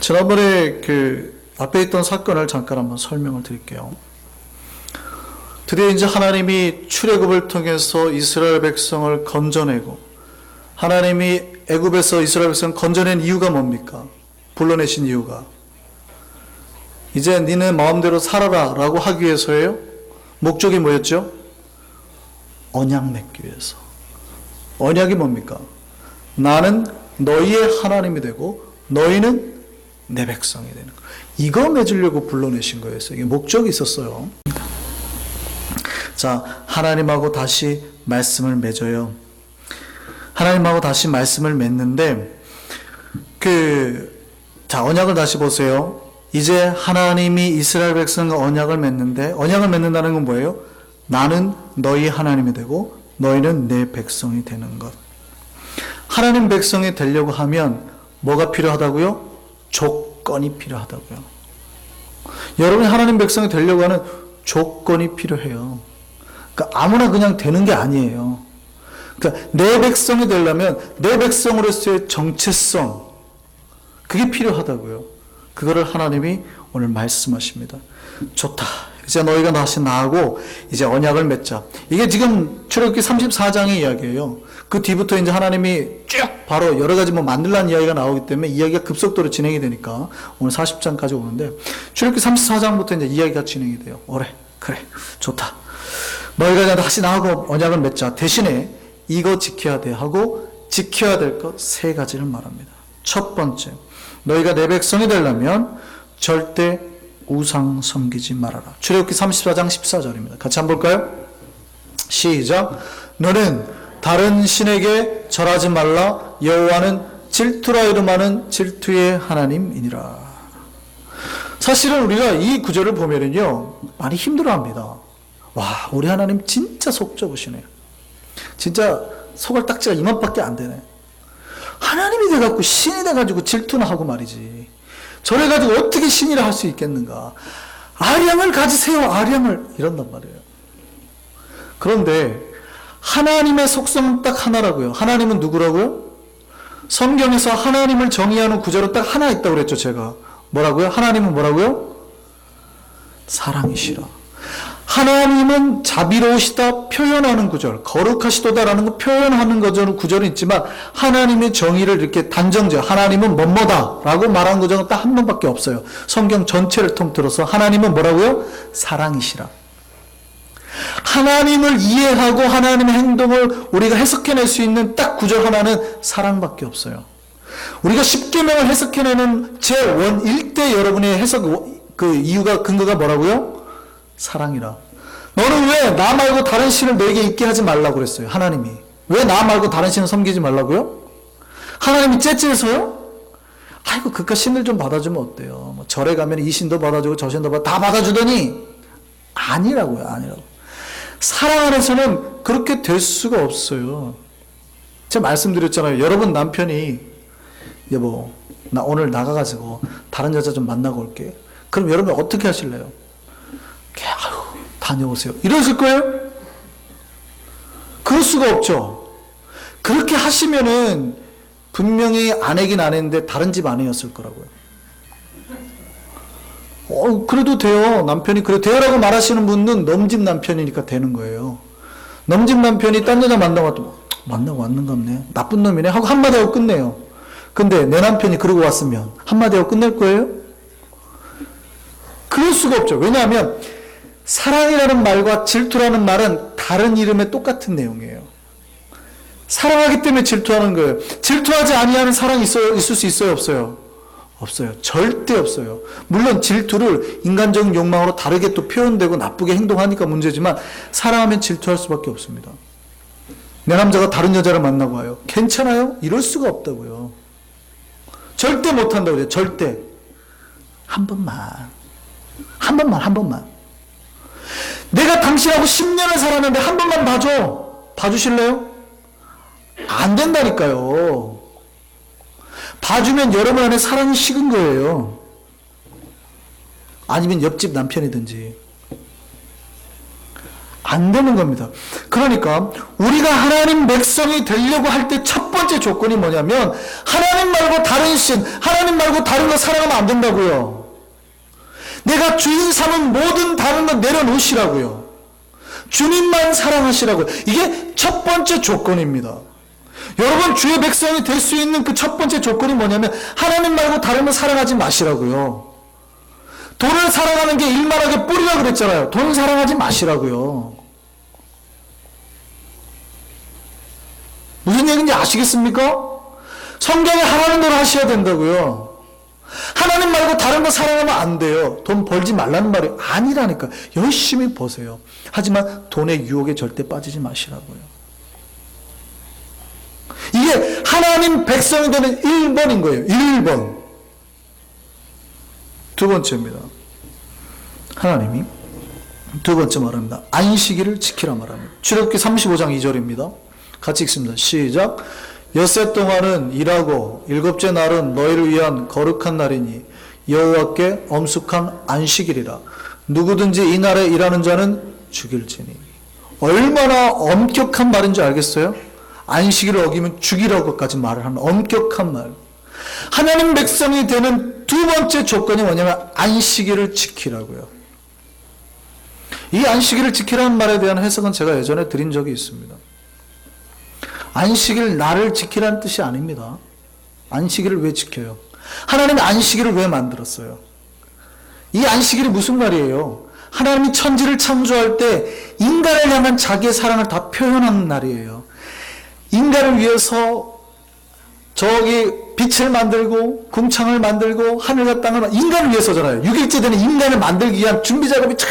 지난번에 앞에 있던 사건을 잠깐 한번 설명을 드릴게요. 드디어 이제 하나님이 출애굽을 통해서 이스라엘 백성을 건져내고, 하나님이 애굽에서 이스라엘 백성을 건져낸 이유가 뭡니까? 불러내신 이유가 이제 니네 마음대로 살아라 라고 하기 위해서예요. 목적이 뭐였죠? 언약 맺기 위해서. 언약이 뭡니까? 나는 너희의 하나님이 되고 너희는 내 백성이 되는 거. 이거 맺으려고 불러내신 거였어요. 이게 목적이 있었어요. 자, 하나님하고 다시 말씀을 맺어요. 하나님하고 다시 말씀을 맺는데, 자, 언약을 다시 보세요. 이제 하나님이 이스라엘 백성과 언약을 맺는데, 언약을 맺는다는 건 뭐예요? 나는 너희 하나님이 되고 너희는 내 백성이 되는 것. 하나님 백성이 되려고 하면 뭐가 필요하다고요? 조건이 필요하다고요. 여러분이 하나님 백성이 되려고 하는 조건이 필요해요. 그러니까 아무나 그냥 되는 게 아니에요. 그러니까 내 백성이 되려면 내 백성으로서의 정체성, 그게 필요하다고요. 그거를 하나님이 오늘 말씀하십니다. 좋다. 이제 너희가 다시 나하고 이제 언약을 맺자. 이게 지금 출애굽기 34장의 이야기예요. 그 뒤부터 이제 하나님이 쭉 바로 여러 가지 만들라는 이야기가 나오기 때문에 이야기가 급속도로 진행이 되니까 오늘 40장까지 오는데, 출애굽기 34장부터 이제 이야기가 진행이 돼요. 그래, 좋다. 너희가 이제 다시 나하고 언약을 맺자. 대신에 이거 지켜야 돼 하고 지켜야 될 것 세 가지를 말합니다. 첫 번째, 너희가 내 백성이 되려면 절대 우상 섬기지 말아라. 출애굽기 34장 14절입니다. 같이 한번 볼까요? 시작. 너는 다른 신에게 절하지 말라. 여호와는 질투라 이름하는 질투의 하나님이니라. 사실은 우리가 이 구절을 보면은요, 많이 힘들어합니다. 와, 우리 하나님 진짜 속 좁으시네요. 진짜 소갈딱지가 이만밖에 안 되네. 하나님이 돼갖고 신이 돼가지고 질투나 하고 말이지. 저래가지고 어떻게 신이라 할 수 있겠는가. 아량을 가지세요, 아량을. 이런단 말이에요. 그런데 하나님의 속성은 딱 하나라고요. 하나님은 누구라고요? 성경에서 하나님을 정의하는 구절은 딱 하나 있다고 그랬죠, 제가. 뭐라고요? 하나님은 뭐라고요? 사랑이시라. 하나님은 자비로우시다 표현하는 구절, 거룩하시도다라는 거 표현하는 구절은 있지만, 하나님의 정의를 이렇게 단정지어 하나님은 뭐뭐다 라고 말하는 구절은 딱 한 번밖에 없어요. 성경 전체를 통틀어서 하나님은 뭐라고요? 사랑이시라. 하나님을 이해하고 하나님의 행동을 우리가 해석해낼 수 있는 딱 구절 하나는 사랑밖에 없어요. 우리가 십계명을 해석해내는 제1, 1대 여러분의 해석, 이유가, 근거가 뭐라고요? 사랑이라. 너는 왜 나 말고 다른 신을 내게 있게 하지 말라고 그랬어요? 하나님이. 왜 나 말고 다른 신을 섬기지 말라고요? 하나님이 째째해서요? 아이고, 그깟 신을 좀 받아주면 어때요? 뭐 절에 가면 이 신도 받아주고 저 신도 다 받아주더니 아니라고요. 아니라고. 사랑 안에서는 그렇게 될 수가 없어요. 제가 말씀드렸잖아요. 여러분 남편이 여보, 나 오늘 나가가지고 다른 여자 좀 만나고 올게. 그럼 여러분 어떻게 하실래요? 아유, 다녀오세요. 이러실 거예요? 그럴 수가 없죠. 그렇게 하시면은 분명히 아내긴 아내인데 다른 집 아내였을 거라고요. 그래도 돼요. 남편이 그래 돼요라고 말하시는 분은 넘집 남편이니까 되는 거예요. 넘집 남편이 딴 여자 만나고 왔는갑네. 나쁜 놈이네 하고 한마디 하고 끝내요. 근데 내 남편이 그러고 왔으면 한마디 하고 끝낼 거예요? 그럴 수가 없죠. 왜냐하면 사랑이라는 말과 질투라는 말은 다른 이름의 똑같은 내용이에요. 사랑하기 때문에 질투하는 거예요. 질투하지 아니하는 사랑이 있을 수 있어요? 없어요? 없어요. 절대 없어요. 물론 질투를 인간적인 욕망으로 다르게 또 표현되고 나쁘게 행동하니까 문제지만, 사랑하면 질투할 수밖에 없습니다. 내 남자가 다른 여자를 만나고 와요. 괜찮아요? 이럴 수가 없다고요. 절대 못한다고 그래요. 절대. 한 번만. 내가 당신하고 10년을 살았는데 한 번만 봐줘. 봐주실래요? 안 된다니까요. 봐주면 여러분 안에 사랑이 식은 거예요. 아니면 옆집 남편이든지. 안 되는 겁니다. 그러니까 우리가 하나님 백성이 되려고 할 때 첫 번째 조건이 뭐냐면 하나님 말고 다른 신, 하나님 말고 다른 거 사랑하면 안 된다고요. 내가 주인 삼은 모든 다른 거 내려놓으시라고요. 주님만 사랑하시라고요. 이게 첫 번째 조건입니다. 여러분, 주의 백성이 될 수 있는 그 첫 번째 조건이 뭐냐면 하나님 말고 다른 거 사랑하지 마시라고요. 돈을 사랑하는 게 일만하게 뿌리라 그랬잖아요. 돈 사랑하지 마시라고요. 무슨 얘기인지 아시겠습니까? 성경에 하나님 노릇 하셔야 된다고요. 하나님 말고 다른 거 사랑하면 안 돼요. 돈 벌지 말라는 말이 아니라니까. 열심히 버세요. 하지만 돈의 유혹에 절대 빠지지 마시라고요. 이게 하나님 백성이 되는 1번인 거예요. 1번. 두 번째입니다. 하나님이 두 번째 말합니다. 안식일을 지키라 말합니다. 출애굽기 35장 2절입니다. 같이 읽습니다. 시작. 엿새 동안은 일하고 일곱째 날은 너희를 위한 거룩한 날이니 여호와께 엄숙한 안식일이라. 누구든지 이 날에 일하는 자는 죽일지니. 얼마나 엄격한 말인 줄 알겠어요? 안식일을 어기면 죽이라고까지 말을 하는 엄격한 말. 하나님 백성이 되는 두 번째 조건이 뭐냐면 안식일을 지키라고요. 이 안식일을 지키라는 말에 대한 해석은 제가 예전에 드린 적이 있습니다. 안식일, 나를 지키라는 뜻이 아닙니다. 안식일을 왜 지켜요? 하나님이 안식일을 왜 만들었어요? 이 안식일이 무슨 말이에요? 하나님이 천지를 창조할 때 인간을 향한 자기의 사랑을 다 표현하는 날이에요. 인간을 위해서 저기 빛을 만들고 궁창을 만들고 하늘과 땅을, 인간을 위해서잖아요. 6일째 되는 인간을 만들기 위한 준비 작업이 쫙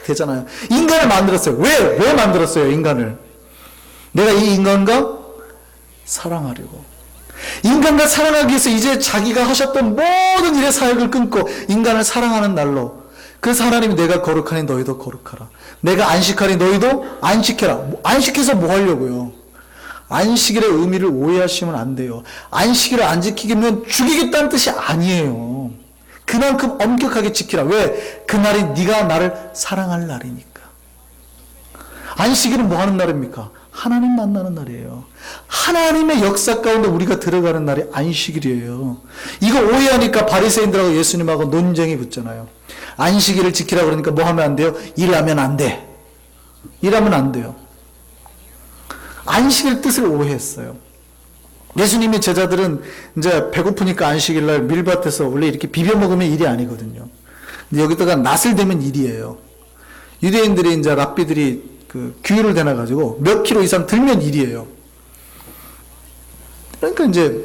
되잖아요. 인간을 만들었어요. 왜 만들었어요? 인간을. 내가 이 인간과 사랑하려고. 인간과 사랑하기 위해서 이제 자기가 하셨던 모든 일의 사역을 끊고 인간을 사랑하는 날로. 그래서 하나님이 내가 거룩하니 너희도 거룩하라. 내가 안식하니 너희도 안식해라. 안식해서 뭐 하려고요? 안식일의 의미를 오해하시면 안 돼요. 안식일을 안 지키면 죽이겠다는 뜻이 아니에요. 그만큼 엄격하게 지키라. 왜? 그날이 네가 나를 사랑할 날이니까. 안식일은 뭐 하는 날입니까? 하나님 만나는 날이에요. 하나님의 역사 가운데 우리가 들어가는 날이 안식일이에요. 이거 오해하니까 바리새인들하고 예수님하고 논쟁이 붙잖아요. 안식일을 지키라 그러니까 뭐 하면 안 돼요? 일하면 안 돼. 일하면 안 돼요. 안식일 뜻을 오해했어요. 예수님의 제자들은 이제 배고프니까 안식일날 밀밭에서 원래 이렇게 비벼 먹으면 일이 아니거든요. 근데 여기다가 낫을 대면 일이에요. 유대인들이 이제 랍비들이 그 규율을 대놔가지고 몇 킬로 이상 들면 일이에요. 그러니까 이제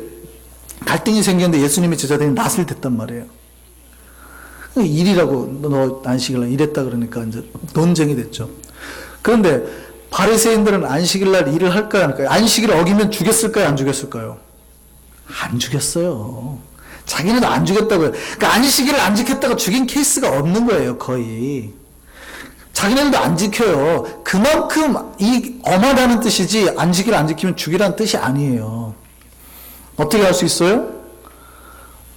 갈등이 생겼는데 예수님의 제자들이 낫을 댔단 말이에요. 일이라고 너 안식일날 일했다 그러니까 이제 논쟁이 됐죠. 그런데 바리새인들은 안식일날 일을 할까요? 안 할까요? 안식일을 어기면 죽였을까요? 안 죽였을까요? 안 죽였어요. 자기네도 안 죽였다고요. 그러니까 안식일을 안 지켰다가 죽인 케이스가 없는 거예요. 거의. 자기네들도 안 지켜요. 그만큼 이 엄하다는 뜻이지 안식일 안 지키면 죽이라는 뜻이 아니에요. 어떻게 할 수 있어요?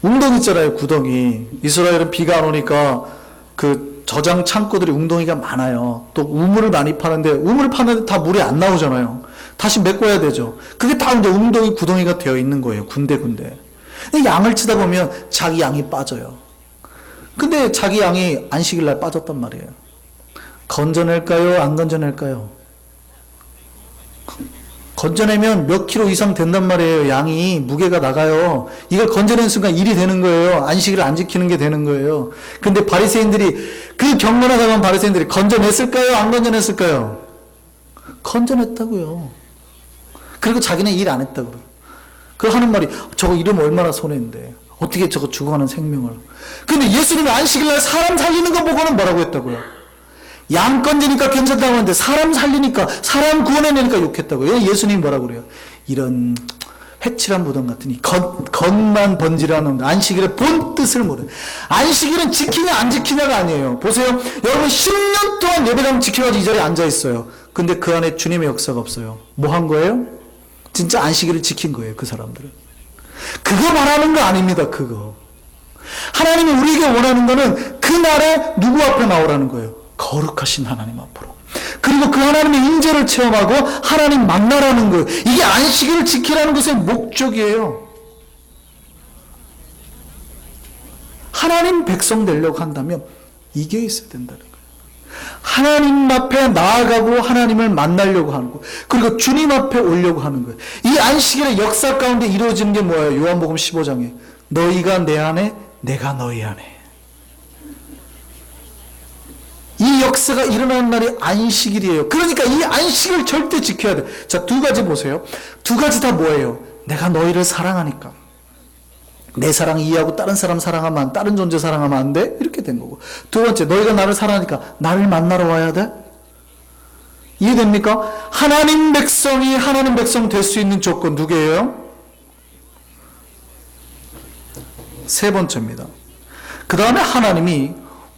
웅덩이 있잖아요. 구덩이. 이스라엘은 비가 안 오니까 그 저장 창고들이 웅덩이가 많아요. 또 우물을 많이 파는데 우물을 파는데 다 물이 안 나오잖아요. 다시 메꿔야 되죠. 그게 다 이제 웅덩이 구덩이가 되어 있는 거예요. 군데군데. 근데 양을 치다 보면 자기 양이 빠져요. 근데 자기 양이 안식일 날 빠졌단 말이에요. 건져낼까요? 안 건져낼까요? 건져내면 몇 킬로 이상 된단 말이에요. 양이 무게가 나가요. 이걸 건져내는 순간 일이 되는 거예요. 안식일을 안 지키는 게 되는 거예요. 근데 바리새인들이 그 경건하다고 한 바리새인들이 건져냈을까요? 안 건져냈을까요? 건져냈다고요. 그리고 자기는 일 안 했다고. 그 하는 말이 저거 이러면 얼마나 손해인데 어떻게 저거 죽어가는 생명을. 근데 예수님이 안식일날 사람 살리는 거 보고는 뭐라고 했다고요? 양 건지니까 괜찮다고 하는데 사람 살리니까 사람 구원해내니까 욕했다고요. 예수님이 뭐라고 그래요? 이런 회칠한 무덤 같으니 겉만 번지라는 안식일의 본 뜻을 모르는. 안식일은 지키냐 안 지키냐가 아니에요. 보세요. 여러분 10년 동안 예배당 지켜가지고 이 자리에 앉아있어요. 근데 그 안에 주님의 역사가 없어요. 뭐 한 거예요? 진짜 안식일을 지킨 거예요. 그 사람들은. 그거 말하는 거 아닙니다. 그거. 하나님이 우리에게 원하는 거는 그날에 누구 앞에 나오라는 거예요. 거룩하신 하나님 앞으로. 그리고 그 하나님의 임재를 체험하고 하나님 만나라는 거예요. 이게 안식일을 지키라는 것의 목적이에요. 하나님 백성 되려고 한다면 이게 있어야 된다는 거예요. 하나님 앞에 나아가고 하나님을 만나려고 하는 거, 그리고 주님 앞에 오려고 하는 거예요. 이 안식일의 역사 가운데 이루어지는 게 뭐예요? 요한복음 15장에 너희가 내 안에 내가 너희 안에. 이 역사가 일어나는 날이 안식일이에요. 그러니까 이 안식을 절대 지켜야 돼. 자, 두 가지 보세요. 두 가지 다 뭐예요? 내가 너희를 사랑하니까. 내 사랑 이해하고 다른 사람 사랑하면, 다른 존재 사랑하면 안 돼? 이렇게 된 거고. 두 번째, 너희가 나를 사랑하니까 나를 만나러 와야 돼? 이해됩니까? 하나님 백성이 하나님 백성 될 수 있는 조건 두 개예요. 세 번째입니다. 그 다음에 하나님이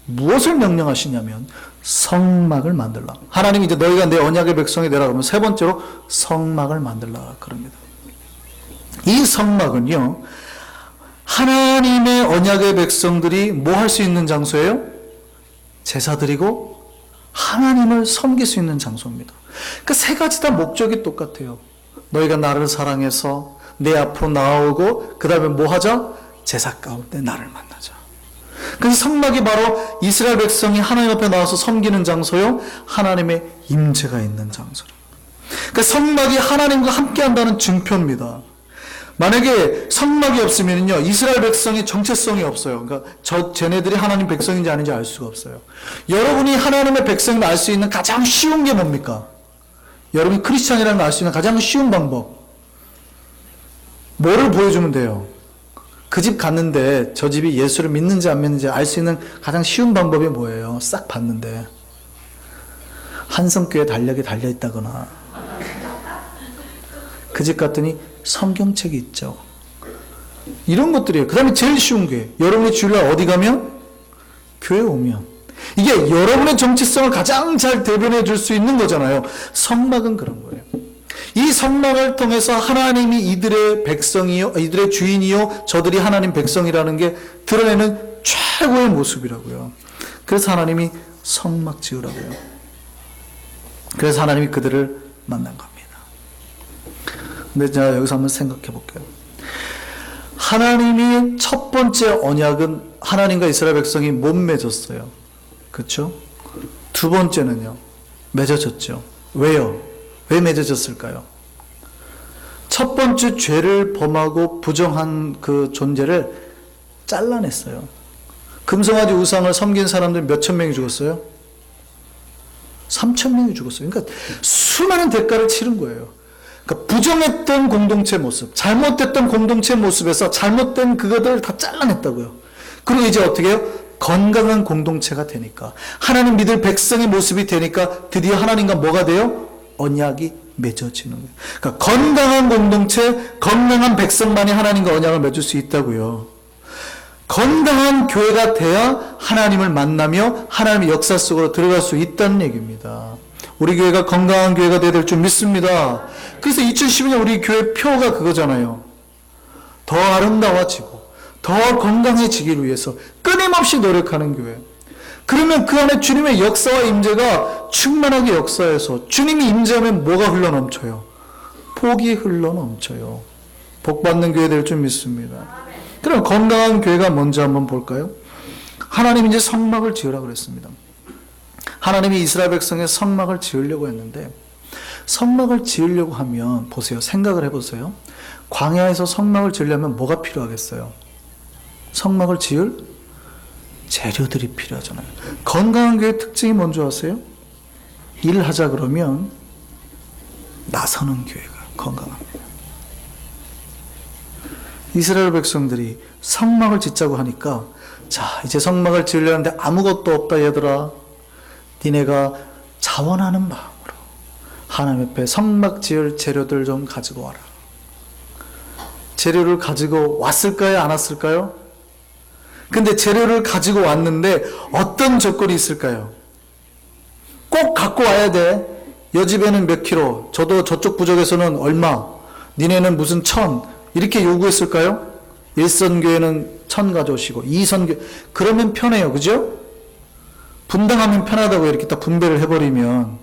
무엇을 명령하시냐면 성막을 만들라. 하나님이 이제 너희가 내 언약의 백성이 되라 그러면 세 번째로 성막을 만들라 그럽니다. 이 성막은요, 하나님의 언약의 백성들이 뭐 할 수 있는 장소예요? 제사 드리고 하나님을 섬길 수 있는 장소입니다. 그 세 가지 다 목적이 똑같아요. 너희가 나를 사랑해서 내 앞으로 나오고 그 다음에 뭐 하자? 제사 가운데 나를 만나자. 그래서 성막이 바로 이스라엘 백성이 하나님 앞에 나와서 섬기는 장소요, 하나님의 임재가 있는 장소로. 그러니까 성막이 하나님과 함께한다는 증표입니다. 만약에 성막이 없으면요, 이스라엘 백성의 정체성이 없어요. 그러니까 쟤네들이 하나님 백성인지 아닌지 알 수가 없어요. 여러분이 하나님의 백성을 알 수 있는 가장 쉬운 게 뭡니까? 여러분이 크리스찬이라는 걸 알 수 있는 가장 쉬운 방법. 뭐를 보여주면 돼요? 그 집 갔는데 저 집이 예수를 믿는지 안 믿는지 알 수 있는 가장 쉬운 방법이 뭐예요? 싹 봤는데 한성교회 달력이 달려있다거나, 그 집 갔더니 성경책이 있죠. 이런 것들이에요. 그 다음에 제일 쉬운 게, 여러분이 주일날 어디 가면? 교회 오면. 이게 여러분의 정체성을 가장 잘 대변해 줄 수 있는 거잖아요. 성막은 그런 거예요. 이 성막을 통해서 하나님이 이들의 백성이요, 이들의 주인이요, 저들이 하나님 백성이라는 게 드러내는 최고의 모습이라고요. 그래서 하나님이 성막 지으라고요. 그래서 하나님이 그들을 만난 겁니다. 근데 제가 여기서 한번 생각해 볼게요. 하나님이 첫 번째 언약은 하나님과 이스라엘 백성이 못 맺었어요. 그렇죠? 두 번째는요, 맺어졌죠. 왜요? 왜 맺어졌을까요? 첫 번째 죄를 범하고 부정한 그 존재를 잘라냈어요. 금송아지 우상을 섬긴 사람들 몇천 명이 죽었어요? 3천 명이 죽었어요. 그러니까 수많은 대가를 치른 거예요. 그러니까 부정했던 공동체 모습, 잘못됐던 공동체 모습에서 잘못된 그것들을 다 잘라냈다고요. 그리고 이제 어떻게 해요? 건강한 공동체가 되니까, 하나님 믿을 백성의 모습이 되니까 드디어 하나님과 뭐가 돼요? 언약이 맺어지는 거예요. 그러니까 건강한 공동체, 건강한 백성만이 하나님과 언약을 맺을 수 있다고요. 건강한 교회가 돼야 하나님을 만나며 하나님의 역사 속으로 들어갈 수 있다는 얘기입니다. 우리 교회가 건강한 교회가 되어야 될 줄 믿습니다. 그래서 2012년 우리 교회 표가 그거잖아요. 더 아름다워지고 더 건강해지기를 위해서 끊임없이 노력하는 교회. 그러면 그 안에 주님의 역사와 임재가 충만하게 역사해서 주님이 임재하면 뭐가 흘러넘쳐요? 복이 흘러넘쳐요. 복받는 교회 될 줄 믿습니다. 그럼 건강한 교회가 뭔지 한번 볼까요? 하나님이 이제 성막을 지으라 그랬습니다. 하나님이 이스라엘 백성의 성막을 지으려고 했는데, 성막을 지으려고 하면 보세요. 생각을 해보세요. 광야에서 성막을 지으려면 뭐가 필요하겠어요? 성막을 지을 재료들이 필요하잖아요. 건강한 교회의 특징이 뭔지 아세요? 일하자 그러면 나서는 교회가 건강합니다. 이스라엘 백성들이 성막을 짓자고 하니까, 자, 이제 성막을 지으려는데 아무것도 없다 얘들아. 니네가 자원하는 마음으로 하나님 앞에 성막 지을 재료들 좀 가지고 와라. 재료를 가지고 왔을까요? 안 왔을까요? 근데 재료를 가지고 왔는데 어떤 조건이 있을까요? 꼭 갖고 와야 돼. 여 집에는 몇 킬로, 저도 저쪽 부족에서는 얼마, 니네는 무슨 1000 이렇게 요구했을까요? 1선교회는 1000 가져오시고 2선교회, 그러면 편해요. 그죠? 분당하면 편하다고 이렇게 딱 분배를 해버리면.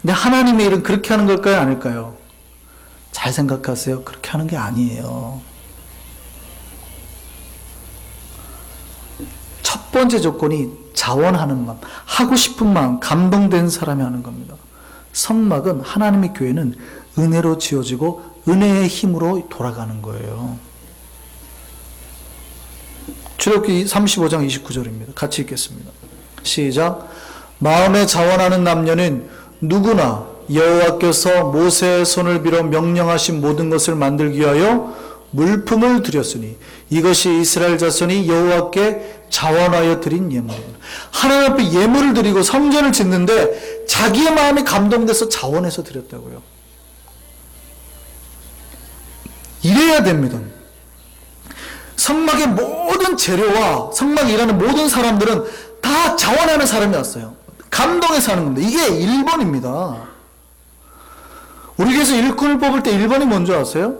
근데 하나님의 일은 그렇게 하는 걸까요? 아닐까요? 잘 생각하세요. 그렇게 하는 게 아니에요. 첫 번째 조건이 자원하는 마음, 하고 싶은 마음, 감동된 사람이 하는 겁니다. 성막은, 하나님의 교회는 은혜로 지어지고 은혜의 힘으로 돌아가는 거예요. 출애굽기 35장 29절입니다. 같이 읽겠습니다. 시작. 마음에 자원하는 남녀는 누구나 여호와께서 모세의 손을 빌어 명령하신 모든 것을 만들기 위하여 물품을 드렸으니 이것이 이스라엘 자손이 여호와께 자원하여 드린 예물입니다. 하나님 앞에 예물을 드리고 성전을 짓는데 자기의 마음이 감동돼서 자원해서 드렸다고요. 이래야 됩니다. 성막의 모든 재료와 성막에 일하는 모든 사람들은 다 자원하는 사람이 왔어요. 감동해서 하는 겁니다. 이게 1번입니다. 우리 교회에서 일꾼을 뽑을 때 1번이 뭔지 아세요?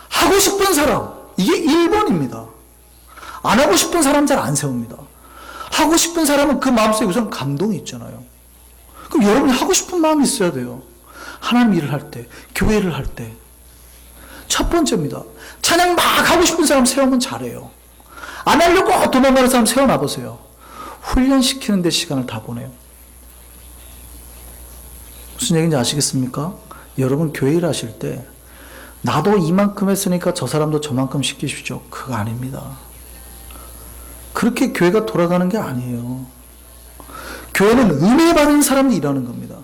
하고 싶은 사람. 이게 1번입니다. 안 하고 싶은 사람 잘 안 세웁니다. 하고 싶은 사람은 그 마음속에 우선 감동이 있잖아요. 그럼 여러분이 하고 싶은 마음이 있어야 돼요. 하나님 일을 할 때, 교회를 할 때. 첫 번째입니다. 찬양 막 하고 싶은 사람 세우면 잘해요. 안 하려고 도망가는 사람 세워놔보세요. 훈련시키는 데 시간을 다 보내요. 무슨 얘기인지 아시겠습니까? 여러분 교회 일 하실 때 나도 이만큼 했으니까 저 사람도 저만큼 시키십시오. 그거 아닙니다. 그렇게 교회가 돌아가는 게 아니에요. 교회는 은혜 받은 사람이 일하는 겁니다.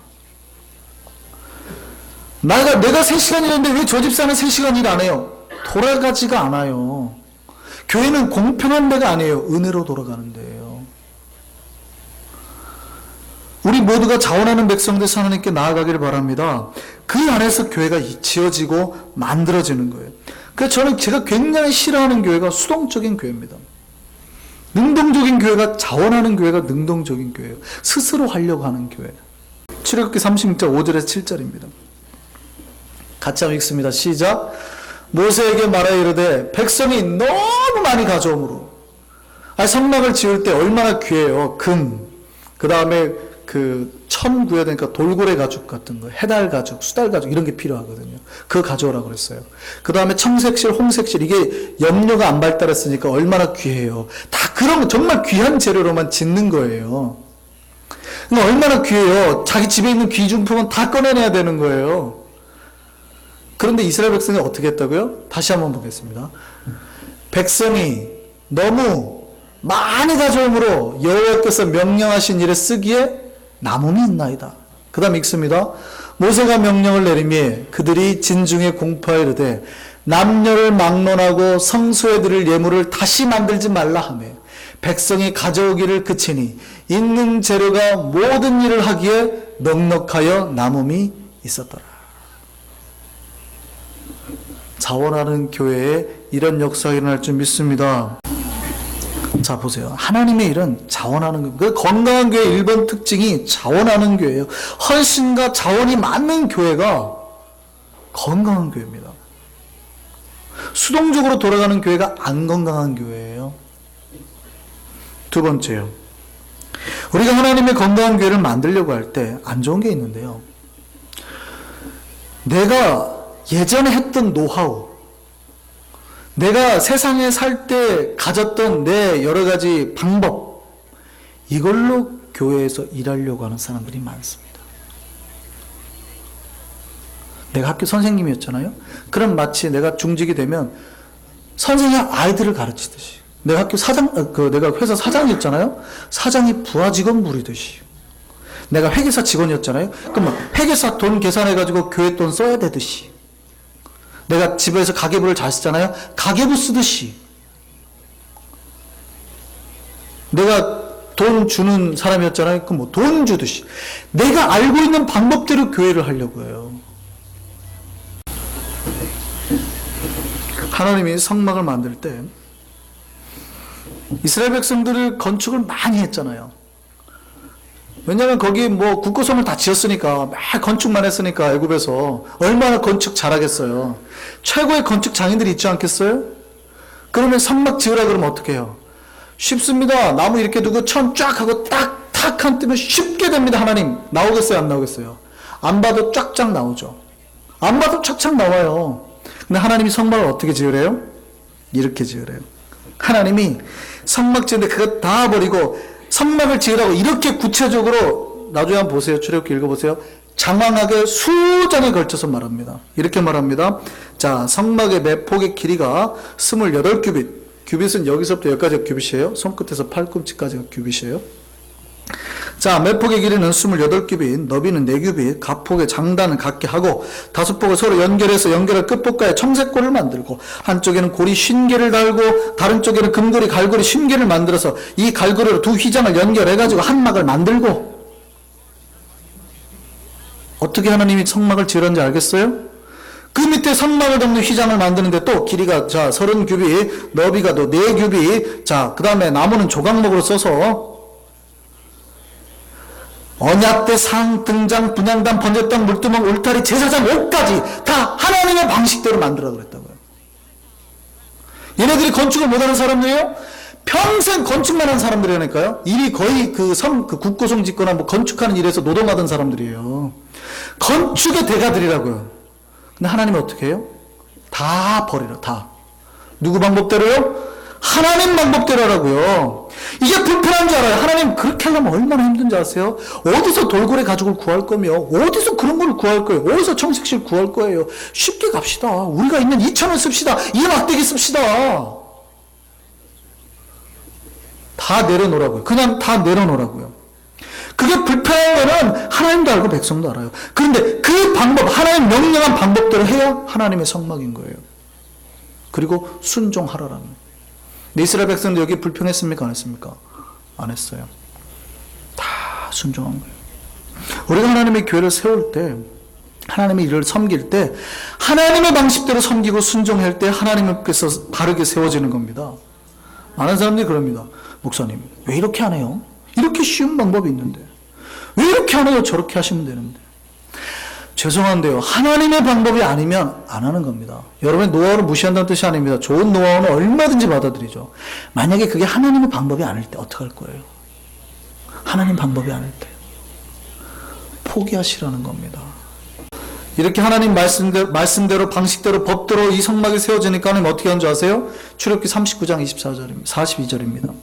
내가 3시간 일했는데 왜 저 집사는 3시간 일 안 해요? 돌아가지가 않아요. 교회는 공평한 데가 아니에요. 은혜로 돌아가는 데예요. 우리 모두가 자원하는 백성돼서 하나님께 나아가기를 바랍니다. 그 안에서 교회가 지어지고 만들어지는 거예요. 그래서 제가 굉장히 싫어하는 교회가 수동적인 교회입니다. 능동적인 교회가, 자원하는 교회가 능동적인 교회예요. 스스로 하려고 하는 교회. 출애굽기 36장 5절에서 7절입니다. 같이 한번 읽습니다. 시작. 모세에게 말하여 이르되 백성이 너무 많이 가져오므로. 성막을 지을 때 얼마나 귀해요. 금, 그 다음에 천 구해야 되니까 돌고래 가죽 같은 거, 해달 가죽, 수달 가죽 이런 게 필요하거든요. 그거 가져오라고 그랬어요. 그 다음에 청색실, 홍색실, 이게 염료가 안 발달했으니까 얼마나 귀해요. 다 그런 정말 귀한 재료로만 짓는 거예요. 그러니까 얼마나 귀해요. 자기 집에 있는 귀중품은 다 꺼내내야 되는 거예요. 그런데 이스라엘 백성이 어떻게 했다고요? 다시 한번 보겠습니다. 백성이 너무 많이 가져오므로 여호와께서 명령하신 일에 쓰기에 남음이 있나이다. 그 다음 읽습니다. 모세가 명령을 내리매 그들이 진중에 공포하여 이르되 남녀를 막론하고 성소에 드릴 예물을 다시 만들지 말라 하며 백성이 가져오기를 그치니 있는 재료가 모든 일을 하기에 넉넉하여 남음이 있었더라. 자원하는 교회에 이런 역사가 일어날 줄 믿습니다. 자 보세요. 하나님의 일은 자원하는 교회. 건강한 교회 1번 특징이 자원하는 교회예요. 헌신과 자원이 많은 교회가 건강한 교회입니다. 수동적으로 돌아가는 교회가 안 건강한 교회예요. 두 번째요. 우리가 하나님의 건강한 교회를 만들려고 할 때 안 좋은 게 있는데요. 내가 예전에 했던 노하우, 내가 세상에 살 때 가졌던 내 여러 가지 방법, 이걸로 교회에서 일하려고 하는 사람들이 많습니다. 내가 학교 선생님이었잖아요. 그럼 마치 내가 중직이 되면 선생이 아이들을 가르치듯이, 내가 학교 내가 회사 사장이었잖아요. 사장이 부하 직원 부리듯이, 내가 회계사 직원이었잖아요. 그럼 회계사 돈 계산해가지고 교회 돈 써야 되듯이, 내가 집에서 가계부를 잘 쓰잖아요. 가계부 쓰듯이, 내가 돈 주는 사람이었잖아요. 그럼 돈 주듯이, 내가 알고 있는 방법대로 교회를 하려고 해요. 하나님이 성막을 만들 때 이스라엘 백성들을 건축을 많이 했잖아요. 왜냐하면 거기 국고섬을 다 지었으니까, 막 건축만 했으니까 애굽에서 얼마나 건축 잘하겠어요. 최고의 건축 장인들이 있지 않겠어요? 그러면 성막 지으라 그러면 어떻게 해요? 쉽습니다. 나무 이렇게 두고 천 쫙 하고 딱 한 뜨면 쉽게 됩니다. 하나님 나오겠어요? 안 나오겠어요? 안 봐도 쫙쫙 나오죠. 안 봐도 쫙쫙 나와요. 근데 하나님이 성막을 어떻게 지으래요? 이렇게 지으래요. 하나님이 성막 지는데 그거 다 버리고 성막을 지으라고 이렇게 구체적으로 나중에 한번 보세요. 출애굽기 읽어보세요. 장황하게 수장에 걸쳐서 말합니다. 이렇게 말합니다. 자, 성막의 매폭의 길이가 28규빗. 규빗은 여기서부터 여기까지가 규빗이에요. 손끝에서 팔꿈치까지가 규빗이에요. 자, 매폭의 길이는 28규빗, 너비는 4규빗, 갑폭의 장단은 각기 하고 5폭을 서로 연결해서 연결할 끝폭가에 청색골을 만들고 한쪽에는 고리 50개를 달고 다른 쪽에는 금고리, 갈고리 50개를 만들어서 이 갈고리로 두 휘장을 연결해가지고 한 막을 만들고. 어떻게 하나님이 성막을 지으는지 알겠어요? 그 밑에 성막을 덮는 휘장을 만드는데 또 길이가 자 30규빗, 너비가 또 4규빗, 자 그 다음에 나무는 조각목으로 써서 언약대, 상, 등장, 분향단, 번제단, 물두멍, 울타리, 제사장, 옷까지 다 하나님의 방식대로 만들어 그랬다고요. 얘네들이 건축을 못하는 사람들이에요? 평생 건축만 한 사람들이라니까요. 일이 거의 그 국고성 짓거나 뭐 건축하는 일에서 노동하던 사람들이에요. 건축의 대가들이라고요. 근데 하나님은 어떻게 해요? 다 버리라, 다. 누구 방법대로요? 하나님 방법대로라고요. 이게 불편한 줄 알아요. 하나님 그렇게 하려면 얼마나 힘든지 아세요? 어디서 돌고래 가죽을 구할 거며, 어디서 그런 걸 구할 거예요? 어디서 청색실 구할 거예요? 쉽게 갑시다. 우리가 있는 2,000원 씁시다. 이 막대기 씁시다. 다 내려놓으라고요. 그냥 다 내려놓으라고요. 그게 불편한 거는 하나님도 알고 백성도 알아요. 그런데 그 방법, 하나님 명령한 방법대로 해야 하나님의 성막인 거예요. 그리고 순종하라라는 거예요. 이스라엘 백성도 여기 불평했습니까? 안 했습니까? 안 했어요. 다 순종한 거예요. 우리가 하나님의 교회를 세울 때, 하나님의 일을 섬길 때, 하나님의 방식대로 섬기고 순종할 때 하나님께서 바르게 세워지는 겁니다. 많은 사람들이 그럽니다. 목사님, 왜 이렇게 안 해요? 이렇게 쉬운 방법이 있는데 왜 이렇게 안 해요? 저렇게 하시면 되는데. 죄송한데요, 하나님의 방법이 아니면 안 하는 겁니다. 여러분의 노하우를 무시한다는 뜻이 아닙니다. 좋은 노하우는 얼마든지 받아들이죠. 만약에 그게 하나님의 방법이 아닐 때 어떻게 할 거예요? 하나님 방법이 아닐 때 포기하시라는 겁니다. 이렇게 하나님 말씀대로 방식대로 법대로 이 성막이 세워지니까 하나님 어떻게 하는 줄 아세요? 출애굽기 39장 42절입니다.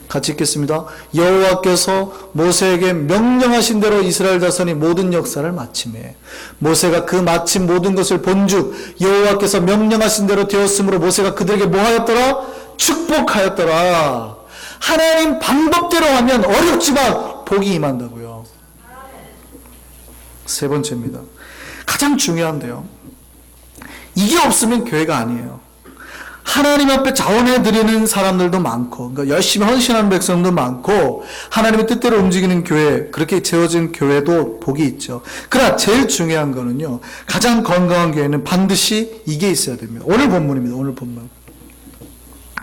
같이 읽겠습니다. 여호와께서 모세에게 명령하신 대로 이스라엘 자손이 모든 역사를 마치매 모세가 그 마친 모든 것을 본즉 여호와께서 명령하신 대로 되었으므로 모세가 그들에게 뭐 하였더라? 축복하였더라. 하나님 방법대로 하면 어렵지만 복이 임한다고요. 세 번째입니다. 가장 중요한데요, 이게 없으면 교회가 아니에요. 하나님 앞에 자원해 드리는 사람들도 많고, 그러니까 열심히 헌신하는 백성도 많고, 하나님의 뜻대로 움직이는 교회, 그렇게 세워진 교회도 복이 있죠. 그러나 제일 중요한 거는요, 가장 건강한 교회는 반드시 이게 있어야 됩니다. 오늘 본문입니다.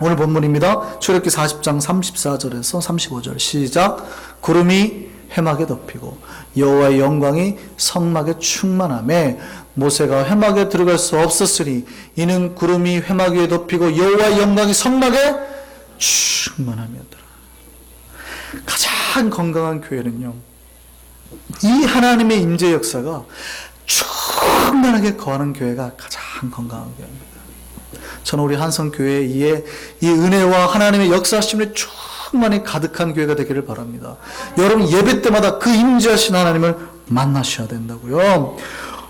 오늘 본문입니다. 출애굽기 40장 34절에서 35절 시작. 구름이 회막에 덮이고 여호와의 영광이 성막에 충만하매 모세가 회막에 들어갈 수 없었으니 이는 구름이 회막 위에 덮이고 여호와의 영광이 성막에 충만함이었더라. 가장 건강한 교회는요, 이 하나님의 임재 역사가 충만하게 거하는 교회가 가장 건강한 교회입니다. 저는 우리 한성교회에 이 은혜와 하나님의 역사하심에 충만히 가득한 교회가 되기를 바랍니다. 여러분 예배 때마다 그 임재하신 하나님을 만나셔야 된다고요.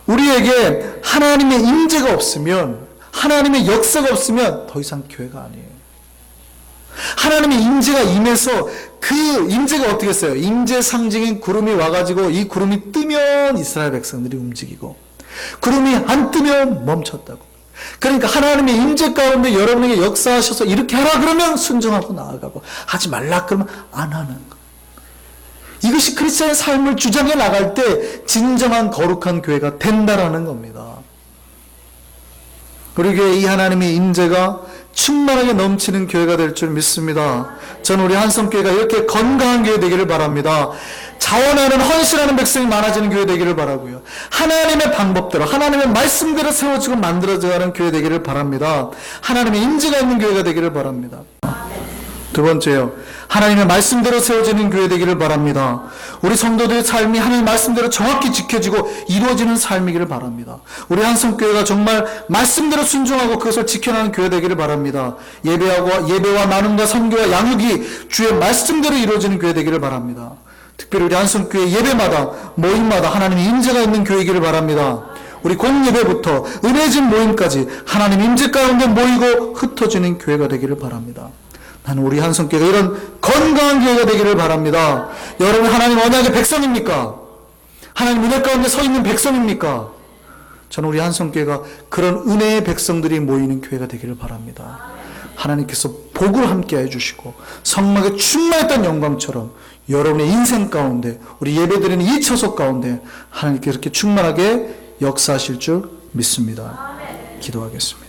우리에게 하나님의 임재가 없으면, 하나님의 역사가 없으면 더 이상 교회가 아니에요. 하나님의 임재가 임해서 그 임재가 어떻게 했어요? 임재 상징인 구름이 와가지고 이 구름이 뜨면 이스라엘 백성들이 움직이고 구름이 안 뜨면 멈췄다고. 그러니까 하나님의 임재 가운데 여러분에게 역사하셔서 이렇게 하라 그러면 순종하고 나아가고, 하지 말라 그러면 안 하는 거. 이것이 크리스천의 삶을 주장해 나갈 때 진정한 거룩한 교회가 된다라는 겁니다. 우리 교회 이 하나님의 임재가 충만하게 넘치는 교회가 될 줄 믿습니다. 저는 우리 한성교회가 이렇게 건강한 교회 되기를 바랍니다. 자원하는 헌신하는 백성이 많아지는 교회 되기를 바라고요. 하나님의 방법대로, 하나님의 말씀대로 세워지고 만들어져가는 교회 되기를 바랍니다. 하나님의 임재가 있는 교회가 되기를 바랍니다. 두 번째요. 하나님의 말씀대로 세워지는 교회 되기를 바랍니다. 우리 성도들의 삶이 하나님의 말씀대로 정확히 지켜지고 이루어지는 삶이기를 바랍니다. 우리 한성교회가 정말 말씀대로 순종하고 그것을 지켜나가는 교회 되기를 바랍니다. 예배와 나눔과 선교와 양육이 주의 말씀대로 이루어지는 교회 되기를 바랍니다. 특별히 우리 한성교회 예배마다 모임마다 하나님의 임재가 있는 교회이기를 바랍니다. 우리 공예배부터 은혜진 모임까지 하나님 임재 가운데 모이고 흩어지는 교회가 되기를 바랍니다. 나는 우리 한성교회가 이런 건강한 교회가 되기를 바랍니다. 여러분 하나님 언약의 백성입니까? 하나님 은혜 가운데 서 있는 백성입니까? 저는 우리 한성교회가 그런 은혜의 백성들이 모이는 교회가 되기를 바랍니다. 하나님께서 복을 함께 해주시고 성막에 충만했던 영광처럼 여러분의 인생 가운데 우리 예배드리는 이 처소 가운데 하나님께서 이렇게 충만하게 역사하실 줄 믿습니다. 기도하겠습니다.